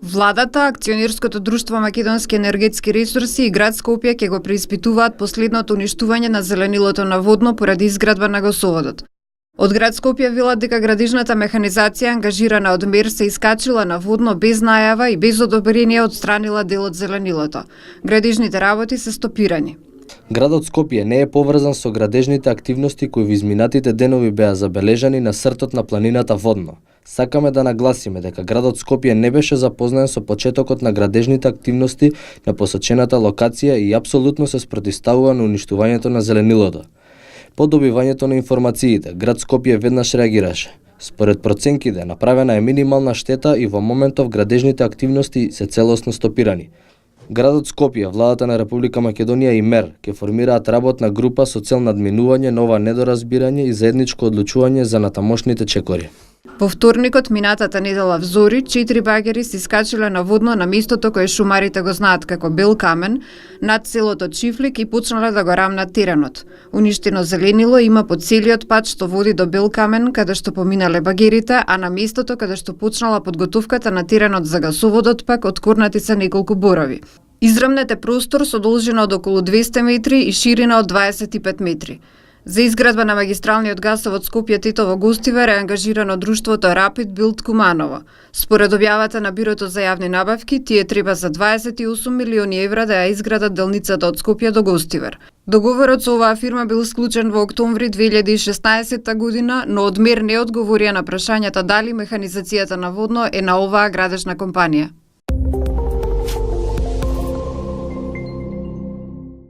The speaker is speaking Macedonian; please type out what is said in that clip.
Владата, акционерското друштво Македонски енергетски ресурси и град Скопје ќе го преиспитуваат последното уништување на зеленилото на Водно поради изградба на гасоводот. Од град Скопје велат дека градижната механизација ангажирана од МЕР се искачила на Водно без најава и без одобрение одстранила дел од зеленилото. Градижните работи се стопирани. Градот Скопје не е поврзан со градежните активности кои во изминатите денови беа забележани на сртот на планината Водно. Сакаме да нагласиме дека градот Скопје не беше запознаен со почетокот на градежните активности на посочената локација и апсолутно се спротивставува на уништувањето на зеленилото. По добивањето на информациите, град Скопје веднаш реагираше. Според проценките, направена е минимална штета и во моментов градежните активности се целосно стопирани. Градот Скопје, владата на Република Македонија и МЕР ќе формираат работна група со цел надминување на ова недоразбирање и заедничко одлучување за натамошните чекори. Во вторникот минатата недела в зори, 4 багери се искачиле на Водно на местото кое шумарите го знаат како Бел камен, над селото Чифлик и почнале да го рамнат теренот. Уништено зеленило има по целиот пат што води до Бел камен, каде што поминале багерите, а на местото каде што почнала подготовката на теренот за гасоводот пак откорнати се неколку борови. Израмнет е простор со должина од околу 200 метри и ширина од 25 метри. За изградба на магистралниот гасовод Скопје-Титово-Гостивар е ангажирано друштвото Rapid Build Куманово. Според објавата на Бирото за јавни набавки, тие треба за 28 милиони евра да ја изградат делницата од Скопје до Гостивар. Договорот со оваа фирма бил склучен во октомври 2016 година, но од МЕР не одговорија на прашањата дали механизацијата на Водно е на оваа градежна компанија.